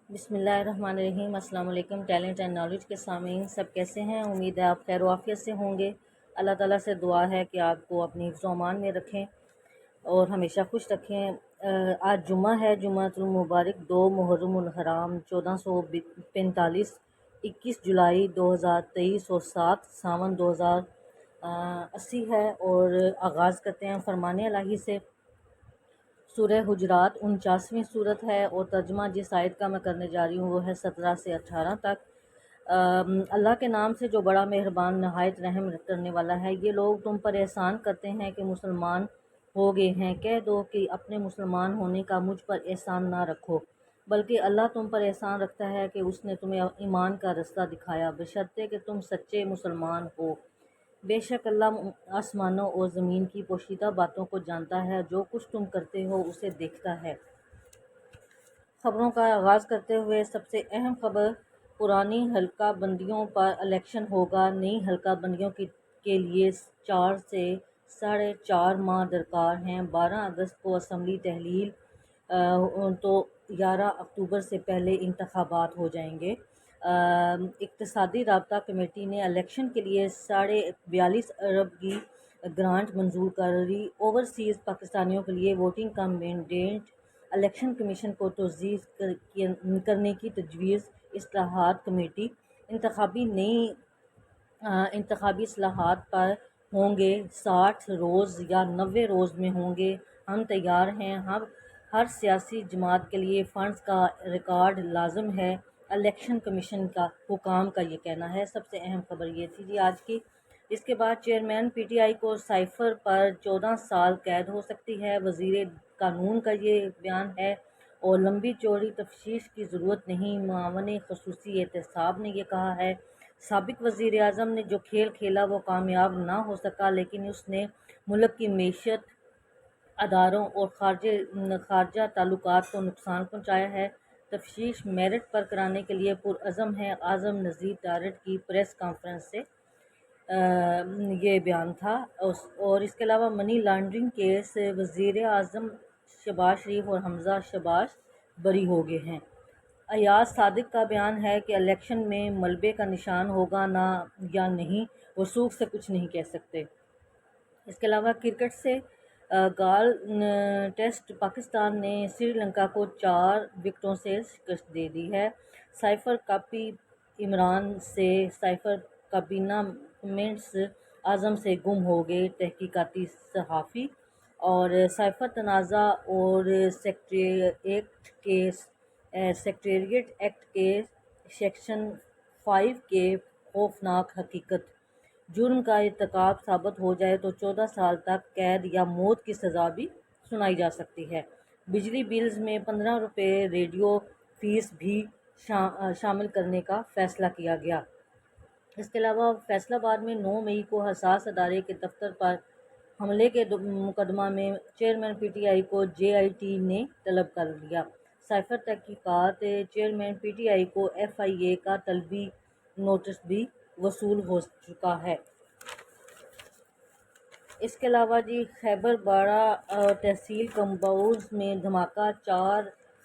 بسم اللہ الرحمن الرحیم۔ السلام علیکم ٹیلنٹ اینڈ نالج کے سامعین، سب کیسے ہیں؟ امید ہے آپ خیر و عافیت سے ہوں گے۔ اللہ تعالیٰ سے دعا ہے کہ آپ کو اپنی حفظ و امان میں رکھیں اور ہمیشہ خوش رکھیں۔ آج جمعہ ہے، جمعہ المبارک 2 محرم الحرام 1445، 21 جولائی 2023 اور 7 ساون 2080 ہے۔ اور آغاز کرتے ہیں فرمان الہی سے۔ سورہ حجرات 49ویں صورت ہے اور ترجمہ جس آیت کا میں کرنے جا رہی ہوں وہ ہے 17 سے 18 تک۔ اللہ کے نام سے جو بڑا مہربان نہایت رحم کرنے والا ہے۔ یہ لوگ تم پر احسان کرتے ہیں کہ مسلمان ہو گئے ہیں، کہہ دو کہ اپنے مسلمان ہونے کا مجھ پر احسان نہ رکھو، بلکہ اللہ تم پر احسان رکھتا ہے کہ اس نے تمہیں ایمان کا رستہ دکھایا، بشرطے کہ تم سچے مسلمان ہو۔ بے شک اللہ آسمانوں اور زمین کی پوشیدہ باتوں کو جانتا ہے، جو کچھ تم کرتے ہو اسے دیکھتا ہے۔ خبروں کا آغاز کرتے ہوئے سب سے اہم خبر، پرانی حلقہ بندیوں پر الیکشن ہوگا۔ نئی حلقہ بندیوں کے لیے 4 سے 4.5 ماہ درکار ہیں۔ 12 اگست کو اسمبلی تحلیل تو 11 اکتوبر سے پہلے انتخابات ہو جائیں گے۔ اقتصادی رابطہ کمیٹی نے الیکشن کے لیے 42.5 ارب کی گرانٹ منظور کر لی۔ اوورسیز پاکستانیوں کے لیے ووٹنگ کا مینڈیٹ، الیکشن کمیشن کو توسیع کرنے کی تجویز۔ اصلاحات کمیٹی انتخابی اصلاحات پر ہوں گے 60 روز یا 90 روز میں ہوں گے۔ ہم تیار ہیں۔ ہر سیاسی جماعت کے لیے فنڈز کا ریکارڈ لازم ہے، الیکشن کمیشن کا حکام کا یہ کہنا ہے۔ سب سے اہم خبر یہ تھی جی آج کی۔ اس کے بعد چیئرمین پی ٹی آئی کو سائفر پر 14 سال قید ہو سکتی ہے، وزیر قانون کا یہ بیان ہے۔ اور لمبی چوڑی تفتیش کی ضرورت نہیں، معاون خصوصی احتساب نے یہ کہا ہے۔ سابق وزیر اعظم نے جو کھیل کھیلا وہ کامیاب نہ ہو سکا، لیکن اس نے ملک کی معیشت، اداروں اور خارجہ تعلقات کو نقصان پہنچایا ہے۔ تفتیش میرٹ پر کرانے کے لیے پرعزم ہے، اعظم نذیر ڈارٹ کی پریس کانفرنس سے یہ بیان تھا۔ اور اس کے علاوہ منی لانڈرنگ کیس، وزیر اعظم شہباز شریف اور حمزہ شہباز بری ہو گئے ہیں۔ ایاز صادق کا بیان ہے کہ الیکشن میں ملبے کا نشان ہوگا یا نہیں، وہ سوکھ سے کچھ نہیں کہہ سکتے۔ اس کے علاوہ کرکٹ سے گال ٹیسٹ، پاکستان نے سری لنکا کو 4 وکٹوں سے شکست دے دی ہے۔ سائفر کاپی عمران سے سائفر کابینہ منٹس اعظم سے گم ہو گئے تحقیقاتی صحافی۔ اور سائفر تنازع اور سیکریٹریٹ ایکٹ کے سیکشن 5 کے خوفناک حقیقت، جرم کا ارتکاب ثابت ہو جائے تو 14 سال تک قید یا موت کی سزا بھی سنائی جا سکتی ہے۔ بجلی بلز میں 15 روپے ریڈیو فیس بھی شامل کرنے کا فیصلہ کیا گیا۔ اس کے علاوہ فیصل آباد میں 9 مئی کو حساس ادارے کے دفتر پر حملے کے مقدمہ میں چیئرمین پی ٹی آئی کو جے آئی ٹی نے طلب کر لیا۔ سائفر تحقیقات، چیئرمین پی ٹی آئی کو ایف آئی اے کا طلبی نوٹس بھی وصول ہو چکا ہے۔ اس کے علاوہ جی خیبر باڑہ تحصیل کمبوز میں دھماکہ، 4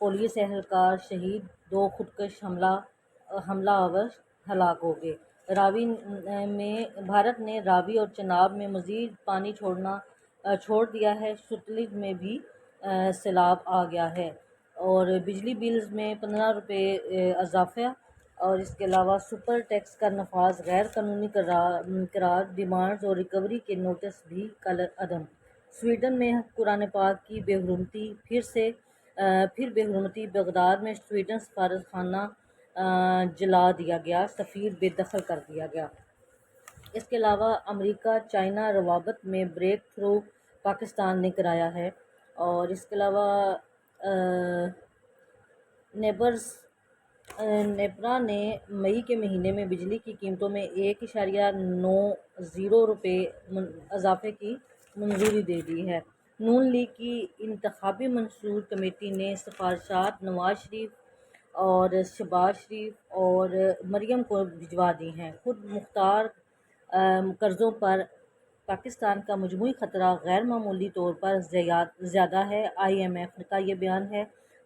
پولیس اہلکار شہید، 2 خودکش حملہ آور ہلاک ہو گئے۔ بھارت نے راوی اور چناب میں مزید پانی چھوڑ دیا ہے، ستلج میں بھی سیلاب آ گیا ہے۔ اور بجلی بلز میں 15 روپے اضافہ، اور اس کے علاوہ سپر ٹیکس کا نفاذ غیر قانونی قرار، ڈیمانڈز اور ریکوری کے نوٹس بھی کالعدم۔ سویڈن میں قرآن پاک کی بے حرمتی، پھر بے حرمتی، بغداد میں سویڈن سفارت خانہ جلا دیا گیا، سفیر بے دخل کر دیا گیا۔ اس کے علاوہ امریکہ چائنا روابط میں بریک تھرو پاکستان نے کرایا ہے۔ اور اس کے علاوہ نیپرا نے مئی کے مہینے میں بجلی کی قیمتوں میں 1.90 روپے اضافے کی منظوری دے دی ہے۔ نون لیگ کی انتخابی منشور کمیٹی نے سفارشات نواز شریف اور شہباز شریف اور مریم کو بھجوا دی ہیں۔ خود مختار قرضوں پر پاکستان کا مجموعی خطرہ غیر معمولی طور پر زیادہ ہے، آئی ایم ایف کا یہ بیان ہے۔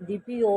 DPO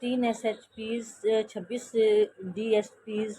3 SHPs 26 DSPs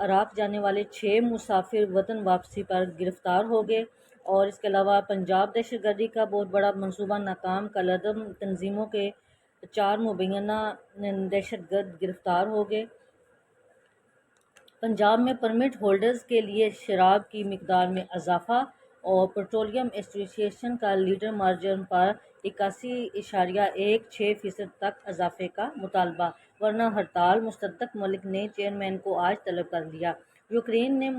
عراق جانے والے 6 مسافر وطن واپسی پر گرفتار ہو گئے۔ اور اس کے علاوہ پنجاب دہشت گردی کا بہت بڑا منصوبہ ناکام، کالعدم تنظیموں کے 4 مبینہ دہشت گرد گرفتار ہو گئے۔ پنجاب میں پرمٹ ہولڈرز کے لیے شراب کی مقدار میں اضافہ، اور پیٹرولیم ایسوسی ایشن کا لیڈر مارجن پر 81.16% تک اضافے کا مطالبہ، ورنہ ہڑتال۔ مصدق ملک نے چیئرمین کو آج طلب کر لیا۔ یوکرین نے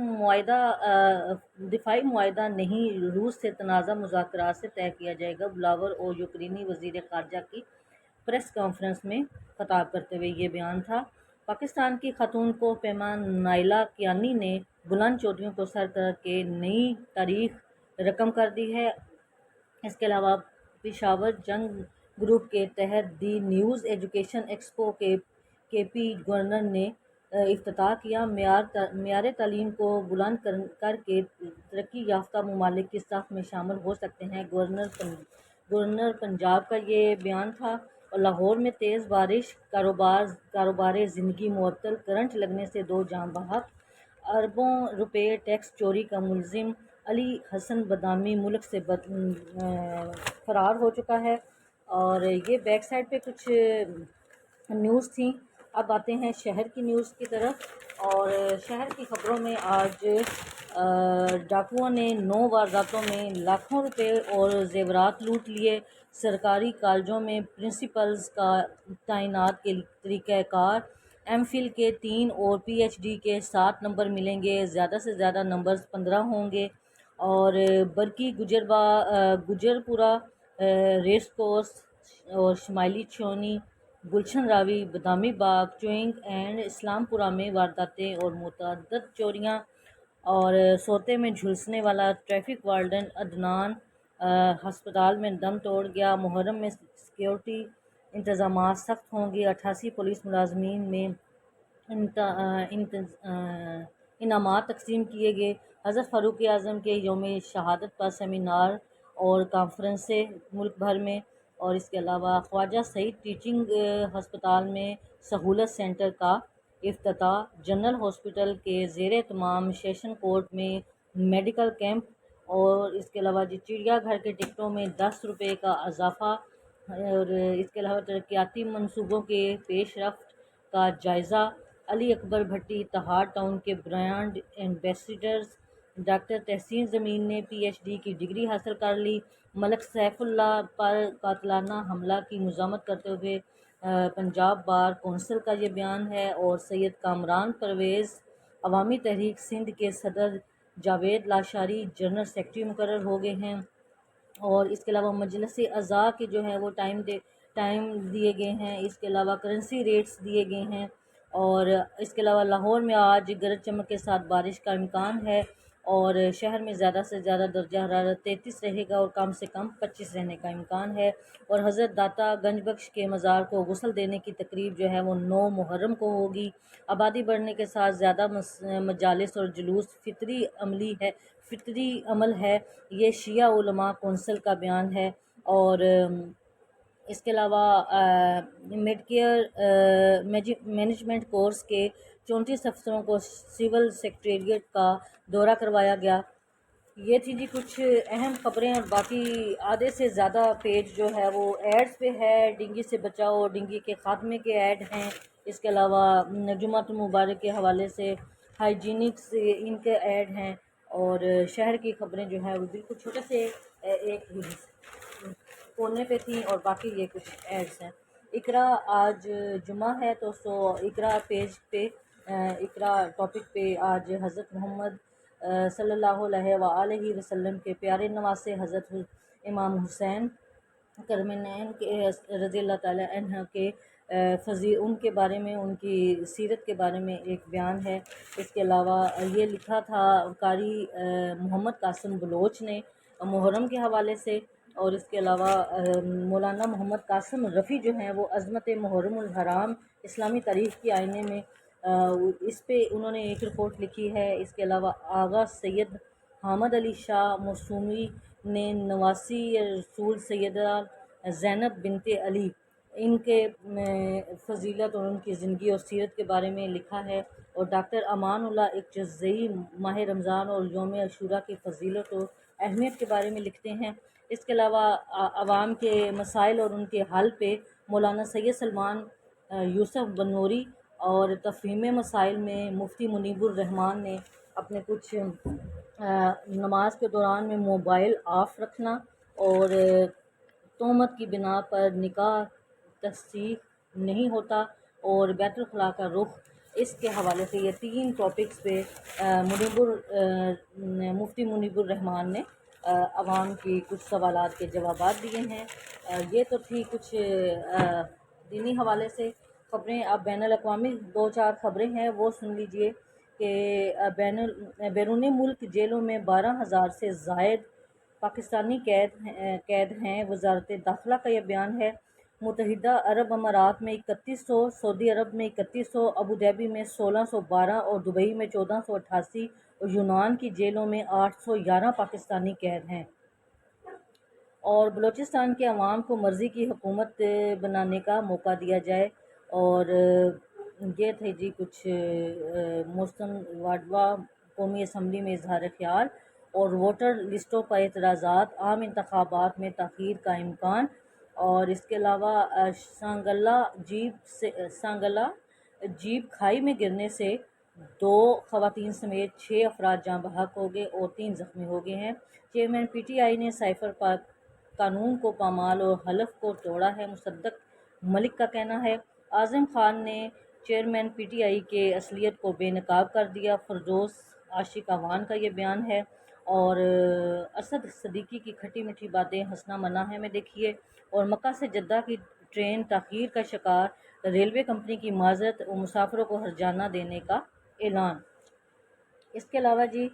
دفاعی معاہدہ نہیں، روس سے تنازع مذاکرات سے طے کیا جائے گا۔ بلاول اور یوکرینی وزیر خارجہ کی پریس کانفرنس میں خطاب کرتے ہوئے یہ بیان تھا۔ پاکستان کی خاتون کو پیما نائلہ کیانی نے بلند چوٹیوں کو سر کر کے نئی تاریخ رقم کر دی ہے۔ اس کے علاوہ پشاور جنگ گروپ کے تحت دی نیوز ایجوکیشن ایکسپو کے پی گورنر نے افتتاح کیا۔ معیار تعلیم کو بلند کر کے ترقی یافتہ ممالک کی صف میں شامل ہو سکتے ہیں، گورنر پنجاب کا یہ بیان تھا۔ اور لاہور میں تیز بارش، کاروبار زندگی معطل، کرنٹ لگنے سے 2 جاں بحق۔ اربوں روپے ٹیکس چوری کا ملزم علی حسن بادامی ملک سے فرار ہو چکا ہے۔ اور یہ بیک سائڈ پہ کچھ نیوز تھیں۔ اب آتے ہیں شہر کی نیوز کی طرف، اور شہر کی خبروں میں آج ڈاکوؤں نے 9 وارداتوں میں لاکھوں روپے اور زیورات لوٹ لیے۔ سرکاری کالجوں میں پرنسپلز کا تعینات کے طریقہ کار، ایم فل کے 3 اور پی ایچ ڈی کے 7 نمبر ملیں گے، زیادہ سے زیادہ نمبرز 15 ہوں گے۔ اور برقی گجرپورہ، ریس کورس اور شمالی چھونی، گلشن راوی، بادامی باغ، چوئنگ اینڈ اسلام پورہ میں وارداتیں اور متعدد چوریاں۔ اور سوتے میں جھلسنے والا ٹریفک وارڈن عدنان ہسپتال میں دم توڑ گیا۔ محرم میں سیکیورٹی انتظامات سخت ہوں گے، 88 پولیس ملازمین میں انعامات تقسیم کیے گئے۔ حضرت فاروق اعظم کے یوم شہادت پر سیمینار اور کانفرنسیں ملک بھر میں۔ اور اس کے علاوہ خواجہ سعید ٹیچنگ ہسپتال میں سہولت سینٹر کا افتتاح، جنرل ہاسپٹل کے زیر اہتمام سیشن کورٹ میں میڈیکل کیمپ۔ اور اس کے علاوہ چڑیا گھر کے ٹکٹوں میں 10 روپے کا اضافہ۔ اور اس کے علاوہ ترقیاتی منصوبوں کے پیش رفت کا جائزہ، علی اکبر بھٹی تہاڑ ٹاؤن کے برانڈ ایمبیسیڈر۔ ڈاکٹر تحسین زمین نے پی ایچ ڈی کی ڈگری حاصل کر لی۔ ملک سیف اللہ پر قاتلانہ حملہ کی مذمت کرتے ہوئے پنجاب بار کونسل کا یہ بیان ہے۔ اور سید کامران پرویز عوامی تحریک سندھ کے صدر جاوید لاشاری جنرل سیکرٹری مقرر ہو گئے ہیں۔ اور اس کے علاوہ مجلس اعضاء کے جو ہے وہ ٹائم دیے گئے ہیں۔ اس کے علاوہ کرنسی ریٹس دیے گئے ہیں۔ اور اس کے علاوہ لاہور میں آج گرج چمک کے ساتھ بارش کا امکان ہے، اور شہر میں زیادہ سے زیادہ درجہ حرارت 33 رہے گا اور کم سے کم 25 رہنے کا امکان ہے۔ اور حضرت داتا گنج بخش کے مزار کو غسل دینے کی تقریب جو ہے وہ 9 محرم کو ہوگی۔ آبادی بڑھنے کے ساتھ زیادہ مجالس اور جلوس فطری عمل ہے، یہ شیعہ علماء کونسل کا بیان ہے۔ اور اس کے علاوہ مینجمنٹ کورس کے 34 افسروں کو سول سیکریٹریٹ کا دورہ کروایا گیا۔ یہ تھی جی کچھ اہم خبریں، اور باقی آدھے سے زیادہ پیج جو ہے وہ ایڈز پہ ہے۔ ڈینگی سے بچاؤ، ڈینگی کے خاتمے کے ایڈ ہیں۔ اس کے علاوہ جمعۃ المبارک کے حوالے سے ہائیجینکس ان کے ایڈ ہیں۔ اور شہر کی خبریں جو ہے وہ بالکل چھوٹے سے ایک کونے پہ تھیں، اور باقی یہ کچھ ایڈز ہیں۔ اقرا آج جمعہ ہے تو اقرا پیج پہ، اقرا ٹاپک پہ آج حضرت محمد صلی اللہ علیہ وآلہ وسلم کے پیارے نواسے حضرت امام حسین کرمینین کے رضی اللہ تعالی عنہ کے ان کے بارے میں، ان کی سیرت کے بارے میں ایک بیان ہے۔ اس کے علاوہ یہ لکھا تھا قاری محمد قاسم بلوچ نے محرم کے حوالے سے۔ اور اس کے علاوہ مولانا محمد قاسم رفیع جو ہیں وہ عظمت محرم الحرام اسلامی تاریخ کی آئینے میں، اس پہ انہوں نے ایک رپورٹ لکھی ہے۔ اس کے علاوہ آغا سید حامد علی شاہ موسومی نے نواسی رسول سیدہ زینب بنت علی، ان کے فضیلت اور ان کی زندگی اور سیرت کے بارے میں لکھا ہے۔ اور ڈاکٹر امان اللہ ایک جزئی ماہ رمضان اور یوم عاشوراء کی فضیلت اور اہمیت کے بارے میں لکھتے ہیں۔ اس کے علاوہ عوام کے مسائل اور ان کے حل پہ مولانا سید سلمان یوسف بنوری اور تفہیم مسائل میں مفتی منیب الرحمان نے اپنے کچھ نماز کے دوران میں موبائل آف رکھنا اور تہمت کی بنا پر نکاح تصدیق نہیں ہوتا اور بیت الخلاء کا رخ، اس کے حوالے سے یہ 3 ٹاپکس پہ مفتی منیب الرحمان نے عوام کی کچھ سوالات کے جوابات دیے ہیں۔ یہ تو تھی کچھ دینی حوالے سے خبریں۔ اب بین الاقوامی 2-4 خبریں ہیں، وہ سن لیجئے کہ بیرون ملک جیلوں میں 12,000 سے زائد پاکستانی قید ہیں۔ وزارت داخلہ کا یہ بیان ہے۔ متحدہ عرب امارات میں 3100، سعودی عرب میں 3100، ابوظہبی میں 1612 اور دبئی میں 1488 اور یونان کی جیلوں میں 811 پاکستانی قید ہیں۔ اور بلوچستان کے عوام کو مرضی کی حکومت بنانے کا موقع دیا جائے۔ اور یہ تھے جی کچھ محسن واڈوا قومی اسمبلی میں اظہار خیال، اور ووٹر لسٹوں پر اعتراضات، عام انتخابات میں تاخیر کا امکان۔ اور اس کے علاوہ سانگلہ جیپ کھائی میں گرنے سے 2 خواتین سمیت 6 افراد جاں بحق ہو گئے اور 3 زخمی ہو گئے ہیں۔ چیئرمین پی ٹی آئی نے سائفر پر قانون کو پامال اور حلف کو توڑا ہے، مصدق ملک کا کہنا ہے۔ اعظم خان نے چیئرمین پی ٹی آئی کے اصلیت کو بے نقاب کر دیا، فردوس عاشق اعوان کا یہ بیان ہے۔ اور اسد صدیقی کی کھٹی میٹھی باتیں ہنسنا منع ہے میں دیکھیے۔ اور مکہ سے جدہ کی ٹرین تاخیر کا شکار، ریلوے کمپنی کی معذرت اور مسافروں کو ہرجانہ دینے کا اعلان۔ اس کے علاوہ جی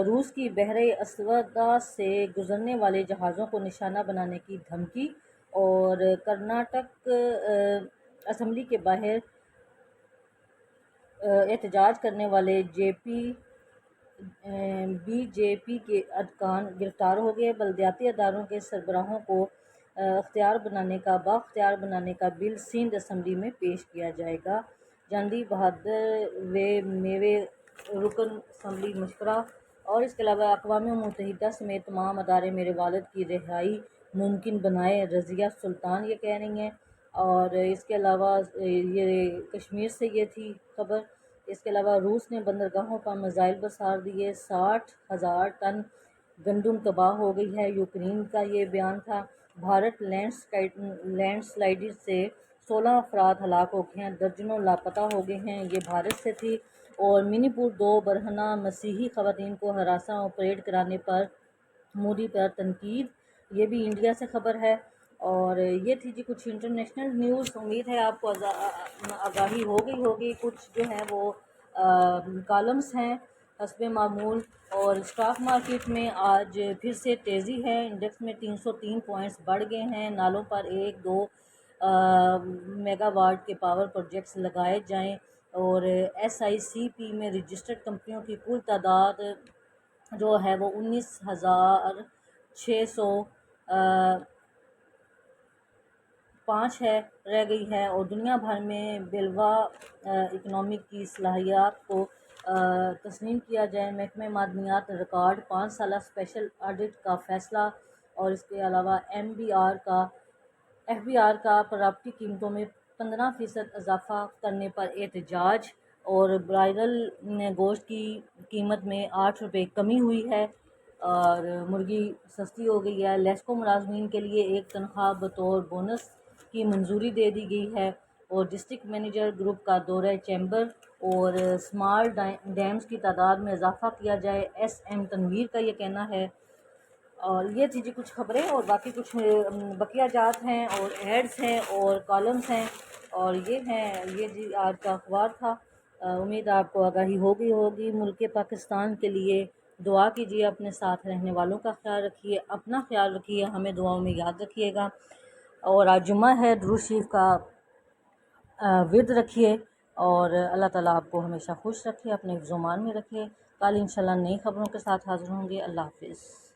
روس کی بحر اسود سے گزرنے والے جہازوں کو نشانہ بنانے کی دھمکی، اور کرناٹک اسمبلی کے باہر احتجاج کرنے والے بی جے پی کے ارکان گرفتار ہو گئے۔ بلدیاتی اداروں کے سربراہوں کو بااختیار بنانے کا بل سندھ اسمبلی میں پیش کیا جائے گا۔ جاندی بہادر میوے رکن اسمبلی مشورہ۔ اور اس کے علاوہ اقوام متحدہ سمیت تمام ادارے میرے والد کی رہائی ممکن بنائے، رضیہ سلطان یہ کہہ رہی ہیں۔ اور اس کے علاوہ یہ کشمیر سے یہ تھی خبر۔ اس کے علاوہ روس نے بندرگاہوں پر میزائل بسار دیے، 60,000 ٹن گندم تباہ ہو گئی ہے، یوکرین کا یہ بیان تھا۔ بھارت لینڈ سلائڈ سے 16 افراد ہلاک ہو گئے ہیں، درجنوں لاپتہ ہو گئے ہیں، یہ بھارت سے تھی۔ اور منی پور 2 برہنہ مسیحی خواتین کو ہراساں اور پریڈ کرانے پر مودی پر تنقید، یہ بھی انڈیا سے خبر ہے۔ اور یہ تھی جی کچھ انٹرنیشنل نیوز۔ امید ہے آپ کو آگاہی ہو گئی ہوگی۔ کچھ جو ہیں وہ کالمز ہیں حسب معمول۔ اور اسٹاک مارکیٹ میں آج پھر سے تیزی ہے، انڈیکس میں 303 پوائنٹس بڑھ گئے ہیں۔ نالوں پر 1-2 میگا واٹ کے پاور پروجیکٹس لگائے جائیں۔ اور ایس آئی سی پی میں رجسٹرڈ کمپنیوں کی کل تعداد جو ہے وہ 19,605 رہ گئی ہے۔ اور دنیا بھر میں بیلوا اکنامک کی صلاحیت کو تسلیم کیا جائے۔ محکمہ معدنیات ریکارڈ 5 سالہ اسپیشل آڈٹ کا فیصلہ۔ اور اس کے علاوہ ایف بی آر کا پراپرٹی قیمتوں میں 15% اضافہ کرنے پر احتجاج۔ اور برائڈل گوشت کی قیمت میں 8 روپے کمی ہوئی ہے، اور مرغی سستی ہو گئی ہے۔ لیسکو ملازمین کے لیے 1 تنخواہ بطور بونس کی منظوری دے دی گئی ہے۔ اور ڈسٹرکٹ مینیجر گروپ کا دورہ چیمبر۔ اور سمال ڈیمز کی تعداد میں اضافہ کیا جائے، ایس ایم تنویر کا یہ کہنا ہے۔ اور یہ تھی جی کچھ خبریں، اور باقی کچھ بقیہ جات ہیں اور ایڈز ہیں اور کالمز ہیں، اور یہ جی آج کا اخبار تھا۔ امید آپ کو آگاہی ہوگی۔ ملک پاکستان کے لیے دعا کیجیے، اپنے ساتھ رہنے والوں کا خیال رکھیے، اپنا خیال رکھیے، ہمیں دعاؤں میں یاد رکھیے گا۔ اور آج جمعہ ہے، درود شریف کا ورد رکھیے، اور اللہ تعالیٰ آپ کو ہمیشہ خوش رکھے، اپنے حفظ و امان میں رکھے۔ کل انشاءاللہ نئی خبروں کے ساتھ حاضر ہوں گے۔ اللہ حافظ۔